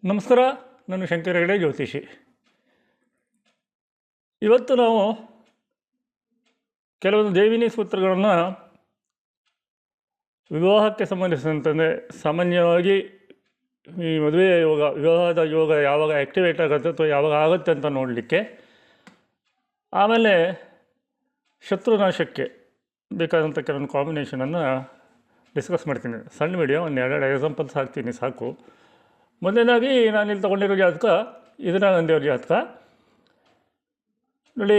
ನಮಸ್ಕಾರ. ನಾನು ಶಂಕರ ಹೆಗಡೆ, ಜ್ಯೋತಿಷಿ. ಇವತ್ತು ನಾವು ಕೆಲವೊಂದು ಜೈವಿನಿ ಸೂತ್ರಗಳನ್ನು ವಿವಾಹಕ್ಕೆ ಸಂಬಂಧಿಸಿದಂತೆ ಸಾಮಾನ್ಯವಾಗಿ ಈ ಮದುವೆಯ ಯೋಗ, ವಿವಾಹದ ಯೋಗ ಯಾವಾಗ ಆ್ಯಕ್ಟಿವೇಟ್ ಆಗುತ್ತೆ ಅಥವಾ ಯಾವಾಗ ಆಗುತ್ತೆ ಅಂತ ನೋಡಲಿಕ್ಕೆ, ಆಮೇಲೆ ಶತ್ರುನಾಶಕ್ಕೆ ಬೇಕಾದಂಥ ಕೆಲವೊಂದು ಕಾಂಬಿನೇಷನನ್ನು ಡಿಸ್ಕಸ್ ಮಾಡ್ತೀನಿ. ಸಣ್ಣ ವಿಡಿಯೋ, ಒಂದು ಎರಡು ಎಕ್ಸಾಂಪಲ್ಸ್ ಹಾಕ್ತೀನಿ ಸಾಕು. ಮೊದಲನೇದಾಗಿ ನಾನಿಲ್ಲಿ ತೊಗೊಂಡಿರೋ ಜಾತಕ ಇಂದಿರಾ ಗಾಂಧಿಯವ್ರ ಜಾತಕ ನೋಡಿ.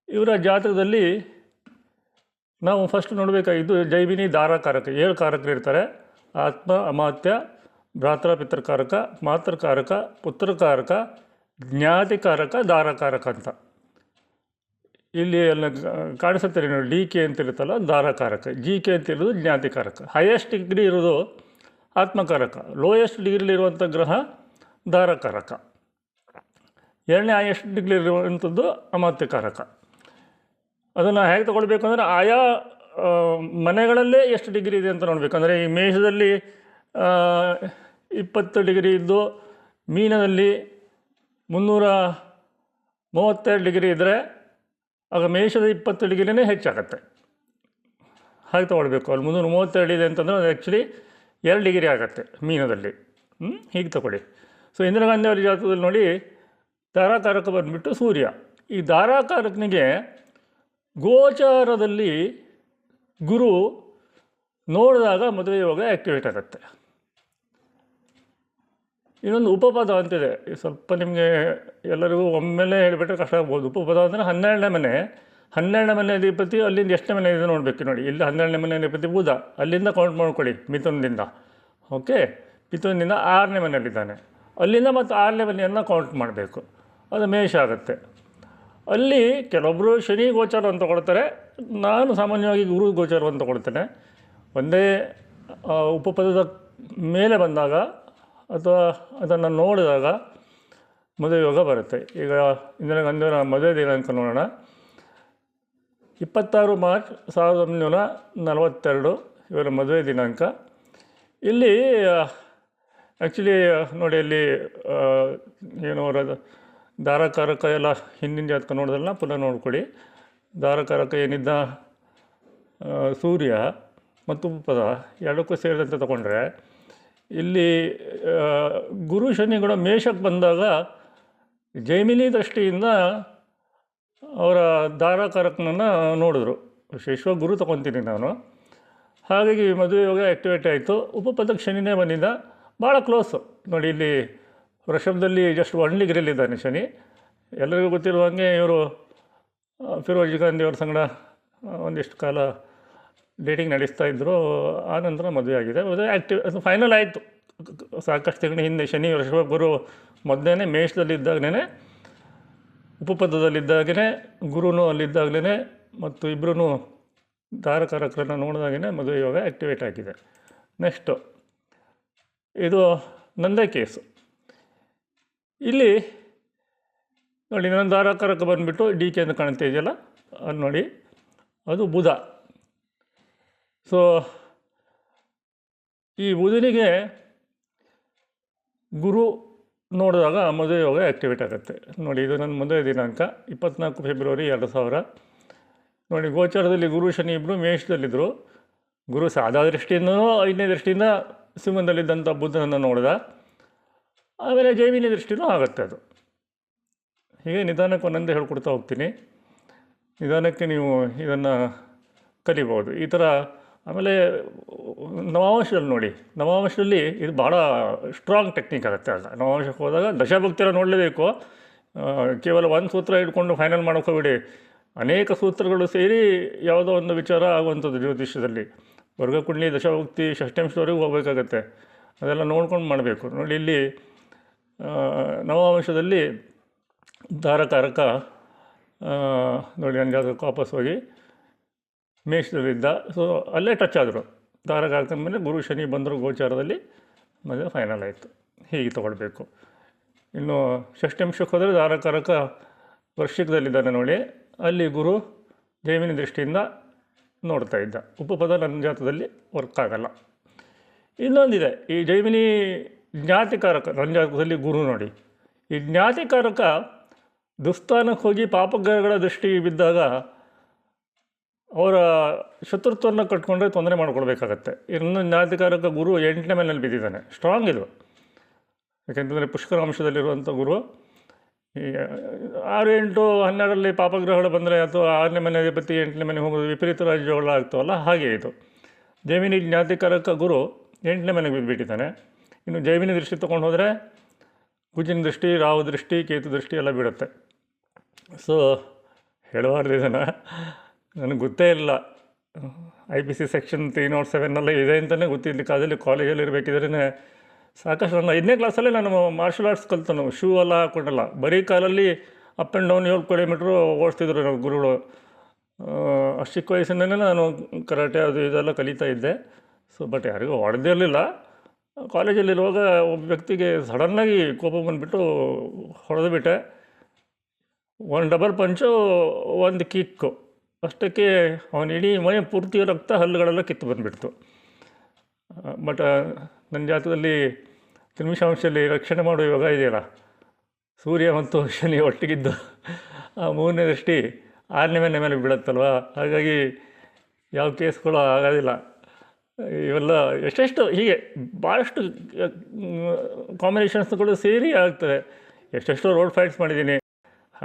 ಇವರ ಜಾತಕದಲ್ಲಿ ನಾವು ಫಸ್ಟ್ ನೋಡಬೇಕಾಗಿದ್ದು ಜೈವಿನಿ ದಾರಕಾರಕ. 7 ಕಾರಕರು ಇರ್ತಾರೆ: ಆತ್ಮ, ಅಮಾತ್ಯ, ಭ್ರಾತೃ ಪಿತೃಕಾರಕ, ಮಾತೃಕಾರಕ, ಪುತ್ರಕಾರಕ, ಜ್ಞಾತಿಕಾರಕ, ದಾರಕಾರಕ ಅಂತ. ಇಲ್ಲಿ ಎಲ್ಲ ಕಾಣಿಸುತ್ತೆ ನೋಡಿ, ಡಿ ಕೆ ಅಂತ ಇರುತ್ತಲ್ಲ ದಾರಕಾರಕ, ಜಿ ಕೆ ಅಂತ ಇರೋದು ಜ್ಞಾತಿಕಾರಕ. ಹೈಯೆಸ್ಟ್ ಡಿಗ್ರಿ ಇರೋದು ಆತ್ಮಕಾರಕ, ಲೋಯೆಸ್ಟ್ ಡಿಗ್ರಿಲಿರುವಂಥ ಗ್ರಹ ದಾರಕಾರಕ, ಎರಡನೇ ಹೈಯೆಸ್ಟ್ ಡಿಗ್ರಿ ಇರುವಂಥದ್ದು ಅಮಾತ್ಯಕಾರಕ. ಅದನ್ನು ಹೇಗೆ ತೊಗೊಳ್ಬೇಕು ಅಂದರೆ ಆಯಾ ಮನೆಗಳಲ್ಲೇ ಎಷ್ಟು ಡಿಗ್ರಿ ಇದೆ ಅಂತ ನೋಡಬೇಕು. ಅಂದರೆ ಈ ಮೇಷದಲ್ಲಿ 20 ಡಿಗ್ರಿ ಇದ್ದು ಮೀನದಲ್ಲಿ 332 ಡಿಗ್ರಿ ಇದ್ದರೆ ಆಗ ಮೇಷದ 20 ಡಿಗ್ರಿನೇ ಹೆಚ್ಚಾಗತ್ತೆ. ಹಾಗೆ ತೊಗೊಳ್ಬೇಕು. ಅಲ್ಲಿ 332 ಇದೆ ಅಂತಂದರೆ ಅದು ಆ್ಯಕ್ಚುಲಿ 2 ಡಿಗ್ರಿ ಆಗುತ್ತೆ ಮೀನದಲ್ಲಿ. ಹೀಗೆ ತಗೊಳ್ಳಿ. ಸೊ ಇಂದಿರಾ ಗಾಂಧಿ ಅವ್ರ ಜಾತಕದಲ್ಲಿ ನೋಡಿ, ದಾರಾಕಾರಕ ಬಂದುಬಿಟ್ಟು ಸೂರ್ಯ. ಈ ದಾರಾಕಾರಕನಿಗೆ ಗೋಚಾರದಲ್ಲಿ ಗುರು ನೋಡಿದಾಗ ಮದುವೆ ಯೋಗ ಆ್ಯಕ್ಟಿವೇಟ್ ಆಗುತ್ತೆ. ಇನ್ನೊಂದು ಉಪಪದ ಅಂತಿದೆ, ಸ್ವಲ್ಪ ನಿಮಗೆ ಎಲ್ಲರಿಗೂ ಒಮ್ಮೆಲೆ ಹೇಳಿಬಿಟ್ರೆ ಕಷ್ಟ ಆಗ್ಬೋದು. ಉಪಪದ ಅಂದರೆ 12ನೇ ಮನೆ. 12ನೇ ಮನೆ ಅಧಿಪತಿ ಅಲ್ಲಿಂದ ಎಷ್ಟನೇ ಮನೆ ಇದೆ ನೋಡಬೇಕು. ನೋಡಿ, ಇಲ್ಲಿ 12ನೇ ಮನೆ ಅಧಿಪತಿ ಬುಧ, ಅಲ್ಲಿಂದ ಕೌಂಟ್ ಮಾಡ್ಕೊಳ್ಳಿ ಮಿಥುನದಿಂದ. ಓಕೆ, ಮಿಥುನದಿಂದ 6ನೇ ಮನೆಯಲ್ಲಿದ್ದಾನೆ, ಅಲ್ಲಿಂದ ಮತ್ತು 6ನೇ ಮನೆಯನ್ನು ಕೌಂಟ್ ಮಾಡಬೇಕು. ಅದು ಮೇಷ ಆಗುತ್ತೆ. ಅಲ್ಲಿ ಕೆಲವೊಬ್ಬರು ಶನಿ ಗೋಚಾರವನ್ನು ತಗೊಳ್ತಾರೆ, ನಾನು ಸಾಮಾನ್ಯವಾಗಿ ಗುರು ಗೋಚಾರವನ್ನು ತಗೊಳ್ತೇನೆ. ಒಂದೇ ಉಪಪದದ ಮೇಲೆ ಬಂದಾಗ ಅಥವಾ ಅದನ್ನು ನೋಡಿದಾಗ ಮದುವೆ ಯೋಗ ಬರುತ್ತೆ. ಈಗ ಇಂದಿರಾ ಗಾಂಧಿಯವರ ಮದುವೆ ದಿನಾಂಕ ನೋಡೋಣ. 26 ಮಾರ್ಚ್ 1942 ಇವರ ಮದುವೆ ದಿನಾಂಕ. ಇಲ್ಲಿ ಆ್ಯಕ್ಚುಲಿ ನೋಡಿ, ಇಲ್ಲಿ ಏನು ಅವರ ದಾರಕಾರಕ ಎಲ್ಲ ಹಿಂದಿನ ಜಾತಕ ನೋಡೋದಲ್ಲ, ಪುನಃ ನೋಡ್ಕೊಳ್ಳಿ. ದಾರಕಾರಕ ಏನಿದ್ದ ಸೂರ್ಯ ಮತ್ತು ಉಪಪದ ಎರಡಕ್ಕೂ ಸೇರಿದಂತೆ ತಗೊಂಡ್ರೆ, ಇಲ್ಲಿ ಗುರು ಶನಿಗಳ ಮೇಷಕ್ಕೆ ಬಂದಾಗ ಜೈಮಿನಿ ದೃಷ್ಟಿಯಿಂದ ಅವರ ದಾರಕಾರಕನನ್ನು ನೋಡಿದ್ರು. ವಿಶೇಷವಾಗಿ ಗುರು ತೊಗೊತೀನಿ ನಾನು. ಹಾಗಾಗಿ ಮದುವೆ ಯೋಗ ಆ್ಯಕ್ಟಿವೇಟ್ ಆಯಿತು. ಉಪಪದಕ್ಕೆ ಶನಿನೇ ಬಂದಿದ್ದ, ಭಾಳ ಕ್ಲೋಸು. ನೋಡಿ, ಇಲ್ಲಿ ವೃಷಭದಲ್ಲಿ ಜಸ್ಟ್ 1 ಡಿಗ್ರಿಯಲ್ಲಿದ್ದಾನೆ ಶನಿ. ಎಲ್ಲರಿಗೂ ಗೊತ್ತಿರುವಂಗೆ ಇವರು ಫಿರೋಜ್ ಗಾಂಧಿ ಅವ್ರ ಸಂಗಡ ಒಂದಿಷ್ಟು ಕಾಲ ಡೇಟಿಂಗ್ ನಡೆಸ್ತಾ ಇದ್ದರು. ಆನಂತರ ಮದುವೆ ಆಗಿದೆ. ಮದುವೆ ಅದು ಫೈನಲ್ ಆಯಿತು ಸಾಕಷ್ಟು ತಿಂಗಳ ಹಿಂದೆ. ಶನಿ ವೃಷಭ ಗುರು ಮೊದಲೇ ಮೇಷದಲ್ಲಿದ್ದಾಗಲೇ, ಉಪಪದದಲ್ಲಿದ್ದಾಗಲೇ, ಗುರುನು ಅಲ್ಲಿದ್ದಾಗಲೇ ಮತ್ತು ಇಬ್ಬರೂ ದಾರಕಾರಕರನ್ನು ನೋಡಿದಾಗಲೇ ಮದುವೆ ಯೋಗ ಆ್ಯಕ್ಟಿವೇಟ್ ಆಗಿದೆ. ನೆಕ್ಸ್ಟು ಇದು ನಂದೇ ಕೇಸು. ಇಲ್ಲಿ ನೋಡಿ, ನನ್ನ ದಾರಕಾರಕ ಬಂದುಬಿಟ್ಟು ಡಿ ಕೆ ಅಂತ ಕಾಣ್ತಾ ಇದೆಯಲ್ಲ, ಅದು ನೋಡಿ, ಅದು ಬುಧ. ಸೊ ಈ ಬುಧನಿಗೆ ಗುರು ನೋಡಿದಾಗ ಮದುವೆ ಯೋಗ ಆ್ಯಕ್ಟಿವೇಟ್ ಆಗುತ್ತೆ. ನೋಡಿ, ಇದು ನನ್ನ ಮದುವೆ ದಿನಾಂಕ 24 ಫೆಬ್ರವರಿ 2000. ನೋಡಿ, ಗೋಚಾರದಲ್ಲಿ ಗುರು ಶನಿ ಇಬ್ಬರು ಮೇಷದಲ್ಲಿದ್ದರು. ಗುರು ಸಾದಾ ದೃಷ್ಟಿಯಿಂದನೂ 5ನೇ ದೃಷ್ಟಿಯಿಂದ ಸಿಂಹದಲ್ಲಿದ್ದಂಥ ಬುಧನನ್ನು ನೋಡಿದ. ಆಮೇಲೆ ಜೈವಿನಿ ದೃಷ್ಟಿನೂ ಆಗುತ್ತೆ. ಅದು ಹೀಗೆ ನಿಧಾನಕ್ಕೆ ಒಂದೊಂದೇ ಹೇಳ್ಕೊಡ್ತಾ ಹೋಗ್ತೀನಿ. ನಿಧಾನಕ್ಕೆ ನೀವು ಇದನ್ನು ಕಲಿಬೋದು ಈ ಥರ. ಆಮೇಲೆ ನವಾಂಶದಲ್ಲಿ ನೋಡಿ, ನವಾಂಶದಲ್ಲಿ ಇದು ಭಾಳ ಸ್ಟ್ರಾಂಗ್ ಟೆಕ್ನಿಕ್ ಆಗುತ್ತೆ. ಆಗ ನವಾಂಶಕ್ಕೆ ಹೋದಾಗ ದಶಭಕ್ತಿರ ನೋಡಲೇಬೇಕು. ಕೇವಲ ಒಂದು ಸೂತ್ರ ಇಟ್ಕೊಂಡು ಫೈನಲ್ ಮಾಡೋಕ್ಕೋಗ್ಬಿಡಿ. ಅನೇಕ ಸೂತ್ರಗಳು ಸೇರಿ ಯಾವುದೋ ಒಂದು ವಿಚಾರ ಆಗುವಂಥದ್ದು ಜ್ಯೋತಿಷ್ಯದಲ್ಲಿ. ವರ್ಗಕುಂಡಲಿ ದಶಭಕ್ತಿ ಷಷ್ಠಾಂಶದವರೆಗೂ ಹೋಗಬೇಕಾಗತ್ತೆ. ಅದೆಲ್ಲ ನೋಡ್ಕೊಂಡು ಮಾಡಬೇಕು. ನೋಡಿ, ಇಲ್ಲಿ ನವಾಂಶದಲ್ಲಿ ದಾರಕಾರಕ ನೋಡಿ, ನನ್ನ ಜಾತಕಕ್ಕೆ ವಾಪಸ್ ಹೋಗಿ ಮೇಷದಲ್ಲಿದ್ದ. ಸೊ ಅಲ್ಲೇ ಟಚ್ ಆದರು. ದಾರಕಾರಕನ ಮೇಲೆ ಗುರು ಶನಿ ಬಂದರು ಗೋಚಾರದಲ್ಲಿ, ಮದುವೆ ಫೈನಲ್ ಆಯಿತು. ಹೀಗೆ ತೊಗೊಳ್ಬೇಕು. ಇನ್ನು ಷಷ್ಠಾಂಶಕ್ಕೆ ಹೋದರೆ ದಾರಕಾರಕ ವೃಶ್ಚಿಕದಲ್ಲಿದ್ದಾನೆ ನೋಡಿ, ಅಲ್ಲಿ ಗುರು ಜೈಮಿನಿ ದೃಷ್ಟಿಯಿಂದ ನೋಡ್ತಾ ಇದ್ದ. ಉಪಪದ ನನ್ನ ಜಾತಕದಲ್ಲಿ ವರ್ಕ್ ಆಗಲ್ಲ. ಇನ್ನೊಂದಿದೆ, ಈ ಜೈಮಿನಿ ಜ್ಞಾತಿಕಾರಕ, ನನ್ನ ಜಾತಕದಲ್ಲಿ ಗುರು ನೋಡಿ, ಈ ಜ್ಞಾತಿಕಾರಕ ದುಸ್ಥಾನಕ್ಕೆ ಹೋಗಿ ಪಾಪಗ್ರಹಗಳ ದೃಷ್ಟಿ ಬಿದ್ದಾಗ ಅವರ ಶತ್ರುತ್ವವನ್ನು ಕಟ್ಕೊಂಡ್ರೆ ತೊಂದರೆ ಮಾಡಿಕೊಡ್ಬೇಕಾಗತ್ತೆ. ಇನ್ನು ಜ್ಞಾತಿಕಾರಕ ಗುರು 8ನೇ ಮನೆಯಲ್ಲಿ ಬಿದ್ದಿದ್ದಾನೆ, ಸ್ಟ್ರಾಂಗ್ ಇದು. ಯಾಕೆಂತಂದರೆ ಪುಷ್ಕರಾಂಶದಲ್ಲಿರುವಂಥ ಗುರು ಈ 6, 8, 12ರಲ್ಲಿ ಪಾಪಗ್ರಹಗಳು ಬಂದರೆ ಅಥವಾ 6ನೇ ಮನೆ ಅಧಿಪತಿ 8ನೇ ಮನೆ ಹೋಗೋದು ವಿಪರೀತ ರಾಜ್ಯಗಳು ಆಗ್ತಾವಲ್ಲ, ಹಾಗೆ ಇದು. ಜೈಮಿನಿ ಜ್ಞಾತಿಕಾರಕ ಗುರು 8ನೇ ಮನೆಗೆ ಬಿದ್ದುಬಿಟ್ಟಿದ್ದಾನೆ. ಇನ್ನು ಜೈಮಿನಿ ದೃಷ್ಟಿ ತೊಗೊಂಡು ಹೋದರೆ ಕುಜಿನ ದೃಷ್ಟಿ, ರಾಹು ದೃಷ್ಟಿ, ಕೇತು ದೃಷ್ಟಿ ಎಲ್ಲ ಬೀಳುತ್ತೆ. ಸೊ ಹೇಳಬಾರ್ದು ಇದನ್ನು, ನನಗೆ ಗೊತ್ತೇ ಇಲ್ಲ. IPC ಸೆಕ್ಷನ್ 307 ಇದೆ ಅಂತಲೇ ಗೊತ್ತಿದ್ದ ಕಾಲದಲ್ಲಿ ಕಾಲೇಜಲ್ಲಿ ಇರಬೇಕಿದ್ರೆ ಸಾಕಷ್ಟು. ನನ್ನ 5ನೇ ಕ್ಲಾಸಲ್ಲೇ ನಾನು ಮಾರ್ಷಲ್ ಆರ್ಟ್ಸ್ ಕಲ್ತನು, ಶೂ ಎಲ್ಲ ಹಾಕ್ಕೊಂಡಲ್ಲ, ಬರೀ ಕಾಲಲ್ಲಿ ಅಪ್ ಆ್ಯಂಡ್ ಡೌನ್ 7 ಕಿಲೋಮೀಟ್ರು ಓಡಿಸ್ತಿದ್ರು ನಾವು ಗುರುಗಳು. ಅಷ್ಟು ಚಿಕ್ಕ ವಯಸ್ಸಿನಲ್ಲೇ ನಾನು ಕರಾಟೆ ಅದು ಇದೆಲ್ಲ ಕಲಿತಾ ಇದ್ದೆ. ಸೊ ಬಟ್ ಯಾರಿಗೂ ಹೊಡೆದೇ ಇರಲಿಲ್ಲ. ಕಾಲೇಜಲ್ಲಿರುವಾಗ ಒಬ್ಬ ವ್ಯಕ್ತಿಗೆ ಸಡನ್ನಾಗಿ ಕೋಪ ಬಂದುಬಿಟ್ಟು ಹೊಡೆದುಬಿಟ್ಟೆ. 1 ಡಬಲ್ ಪಂಚು, 1 ಕಿಕ್ಕು, ಅಷ್ಟಕ್ಕೆ ಅವನ ಇಡೀ ಮೈ ಪೂರ್ತಿ ರಕ್ತ, ಹಲ್ಲುಗಳೆಲ್ಲ ಕಿತ್ತು ಬಂದುಬಿಡ್ತು. ಬಟ್ ನನ್ನ ಜಾತಕದಲ್ಲಿ ತ್ರಿಮಿಷಾಂಶದಲ್ಲಿ ರಕ್ಷಣೆ ಮಾಡುವ ಯೋಗ ಇದೆಯಲ್ಲ, ಸೂರ್ಯ ಮತ್ತು ಶನಿ ಒಟ್ಟಿಗಿದ್ದು ಆ 3ನೇ ದೃಷ್ಟಿ 6ನೇ ಮನೆ ಮೇಲೆ ಬೀಳುತ್ತಲ್ವ, ಹಾಗಾಗಿ ಯಾವ ಕೇಸ್ಗಳು ಆಗೋದಿಲ್ಲ. ಇವೆಲ್ಲ ಎಷ್ಟೆಷ್ಟು ಹೀಗೆ ಭಾಳಷ್ಟು ಕಾಂಬಿನೇಷನ್ಸ್ಗಳು ಸೇರಿ ಆಗ್ತದೆ. ಎಷ್ಟೆಷ್ಟೋ ರೋಡ್ ಫೈಟ್ಸ್ ಮಾಡಿದ್ದೀನಿ.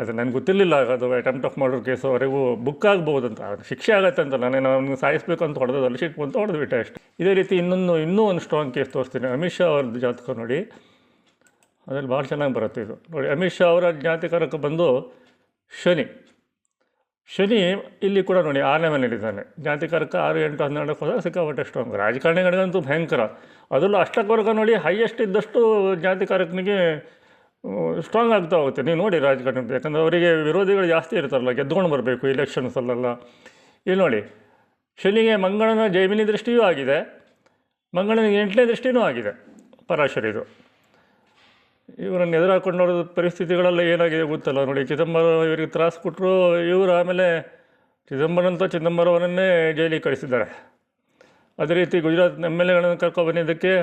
ಅದು ನನಗೆ ಗೊತ್ತಿರಲಿಲ್ಲ, ಅದು ಅಟೆಂಪ್ಟ್ ಆಫ್ ಮರ್ಡರ್ ಕೇಸುವರೆಗೂ ಬುಕ್ ಆಗ್ಬೋದಂತ, ಶಿಕ್ಷೆ ಆಗುತ್ತೆ ಅಂತ. ನಾನು ಸಾಯಿಸಬೇಕು ಅಂತ ಹೊಡೆದಲ್ಲ, ಸಿಟ್ಟು ಅಂತ ಹೊಡೆದ್ಬಿಟ್ಟೆ ಅಷ್ಟೇ. ಇದೇ ರೀತಿ ಇನ್ನೂ ಒಂದು ಸ್ಟ್ರಾಂಗ್ ಕೇಸ್ ತೋರಿಸ್ತೀನಿ. ಅಮಿತ್ ಶಾ ಅವ್ರದ್ದು ಜಾತಕ ನೋಡಿ, ಅದ್ರಲ್ಲಿ ಭಾಳ ಚೆನ್ನಾಗಿ ಬರುತ್ತೆ ಇದು ನೋಡಿ. ಅಮಿತ್ ಶಾ ಅವರ ಜಾತಕರಕ್ಕೆ ಬಂದು ಶನಿ ಇಲ್ಲಿ ಕೂಡ ನೋಡಿ 6ನೇ ಮನೇಲಿದ್ದಾನೆ. ಜಾತಿಕಾರಕ 6, 8, 12 ಹೋದಾಗ ಸಿಕ್ಕಾಪಟ್ಟೆ ಸ್ಟ್ರಾಂಗ್. ರಾಜಕಾರಣಿಗಳಿಗಂತೂ ಭಯಂಕರ. ಅದರಲ್ಲೂ ಅಷ್ಟಕ್ಕವರೆಗೆ ನೋಡಿ ಹೈಯೆಸ್ಟ್ ಇದ್ದಷ್ಟು ಜಾತಿಕಾರಕನಿಗೆ ಸ್ಟ್ರಾಂಗ್ ಆಗ್ತಾ ಹೋಗುತ್ತೆ. ನೀವು ನೋಡಿ ರಾಜಕಾರಣಿ, ಯಾಕಂದರೆ ಅವರಿಗೆ ವಿರೋಧಿಗಳು ಜಾಸ್ತಿ ಇರ್ತಾರಲ್ಲ, ಗೆದ್ದುಕೊಂಡು ಬರಬೇಕು ಇಲೆಕ್ಷನ್ಸಲ್ಲೆಲ್ಲ. ಇಲ್ಲಿ ನೋಡಿ, ಶನಿಗೆ ಮಂಗಳನ ಜೈಮಿನಿ ದೃಷ್ಟಿಯೂ ಆಗಿದೆ, ಮಂಗಳನಿಗೆ 8ನೇ ದೃಷ್ಟಿಯೂ ಆಗಿದೆ ಪರಾಶರಿದು. ಇವರನ್ನು ಎದುರಾಕೊಂಡವ್ರ ಪರಿಸ್ಥಿತಿಗಳೆಲ್ಲ ಏನಾಗಿದೆ ಗೊತ್ತಲ್ಲ ನೋಡಿ. ಚಿದಂಬರಂ ಇವರಿಗೆ ತ್ರಾಸು ಕೊಟ್ಟರು, ಇವರು ಆಮೇಲೆ ಚಿದಂಬರವರನ್ನೇ ಜೈಲಿಗೆ ಕಳಿಸಿದ್ದಾರೆ. ಅದೇ ರೀತಿ ಗುಜರಾತ್ MLAಗಳನ್ನು ಕರ್ಕೊಬಂದಿದ್ದಕ್ಕೆ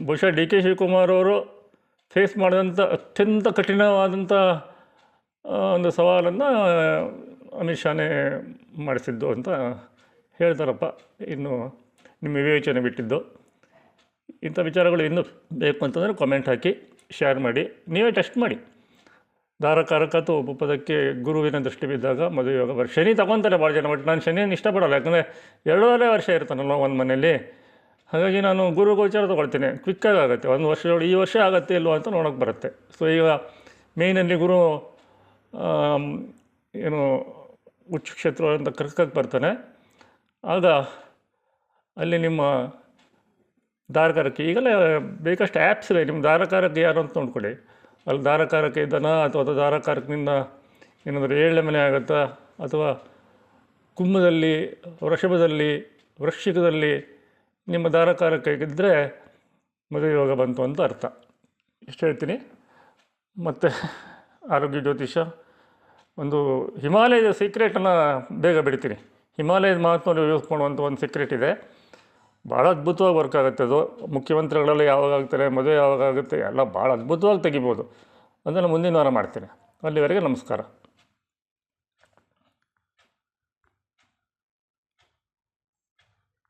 ಬಹುಶಃ DK ಶಿವಕುಮಾರ್ ಅವರು ಫೇಸ್ ಮಾಡಿದಂಥ ಅತ್ಯಂತ ಕಠಿಣವಾದಂಥ ಒಂದು ಸವಾಲನ್ನು ಅಮಿತ್ ಶಾನೇ ಮಾಡಿಸಿದ್ದು ಅಂತ ಹೇಳ್ತಾರಪ್ಪ. ಇನ್ನು ನಿಮ್ಮ ವಿವೇಚನೆ ಬಿಟ್ಟಿದ್ದು. ಇಂಥ ವಿಚಾರಗಳು ಇನ್ನೂ ಬೇಕು ಅಂತಂದರೆ ಕಾಮೆಂಟ್ ಹಾಕಿ, ಶೇರ್ ಮಾಡಿ, ನೀವೇ ಟೆಸ್ಟ್ ಮಾಡಿ. ಧಾರಕಾರಕ ಅಥವಾ ಉಪಪದಕ್ಕೆ ಗುರುವಿನ ದೃಷ್ಟಿ ಬಿದ್ದಾಗ ಮದುವೆ ಯೋಗ ಶನಿ ತಗೊತಾರೆ ಭಾಳ ಜನ. ಬಟ್ ನಾನು ಶನಿಯನ್ನು ಇಷ್ಟಪಡಲ್ಲ, ಯಾಕಂದರೆ 2.5 ವರ್ಷ ಇರ್ತಾನಲ್ವ ಒಂದು ಮನೆಯಲ್ಲಿ. ಹಾಗಾಗಿ ನಾನು ಗುರು ಗೋಚಾರ ತೊಗೊಳ್ತೀನಿ, ಕ್ವಿಕ್ಕಾಗಿ ಆಗುತ್ತೆ. 1 ವರ್ಷ ಈ ವರ್ಷ ಆಗುತ್ತೆ ಇಲ್ವೋ ಅಂತ ನೋಡೋಕ್ಕೆ ಬರುತ್ತೆ. ಸೊ ಈಗ ಮೇಯ್ನಲ್ಲಿ ಗುರು ಏನು ಉಚ್ಚ ಕ್ಷೇತ್ರ ಅಂತ ಕರ್ಕಕ್ಕೆ ಬರ್ತಾನೆ. ಆಗ ಅಲ್ಲಿ ನಿಮ್ಮ ಧಾರಕಾರಕ್ಕೆ ಈಗೆಲ್ಲ ಬೇಕಷ್ಟು ಆ್ಯಪ್ಸ್ ಇದೆ. ನಿಮ್ಮ ಧಾರಕಾರಕ್ಕೆ ಯಾರು ಅಂತ ನೋಡ್ಕೊಳ್ಳಿ. ಅಲ್ಲಿ ಧಾರಕಾರಕ್ಕೆ ಇದ್ದಾನ ಅಥವಾ ಧಾರಕಾರಕನಿಂದ ಏನಾದರೂ 7ನೇ ಮನೆ ಆಗುತ್ತಾ, ಅಥವಾ ಕುಂಭದಲ್ಲಿ, ವೃಷಭದಲ್ಲಿ, ವೃಶ್ಚಿಕದಲ್ಲಿ ನಿಮ್ಮ ಧಾರಕಾರಕ್ಕಿದ್ದರೆ ಮದುವೆ ಯೋಗ ಬಂತು ಅಂತ ಅರ್ಥ. ಇಷ್ಟು ಹೇಳ್ತೀನಿ. ಮತ್ತು ಆರೋಗ್ಯ ಜ್ಯೋತಿಷ ಒಂದು ಹಿಮಾಲಯದ ಸೀಕ್ರೆಟನ್ನು ಬೇಗ ಬಿಡ್ತೀನಿ. ಹಿಮಾಲಯದ ಮಹತ್ವವನ್ನು ಯೂಸ್ ಮಾಡುವಂಥ ಒಂದು ಸೀಕ್ರೆಟ್ ಇದೆ, ಭಾಳ ಅದ್ಭುತವಾಗಿ ವರ್ಕ್ ಆಗುತ್ತೆ ಅದು. ಮುಖ್ಯಮಂತ್ರಿಗಳೆಲ್ಲ ಯಾವಾಗ ಆಗ್ತಾರೆ, ಮದುವೆ ಯಾವಾಗ ಆಗುತ್ತೆ, ಎಲ್ಲ ಭಾಳ ಅದ್ಭುತವಾಗಿ ತೆಗಿಬೋದು. ಅದನ್ನು ಮುಂದಿನ ವಾರ ಮಾಡ್ತೀನಿ. ಅಲ್ಲಿವರೆಗೆ ನಮಸ್ಕಾರ.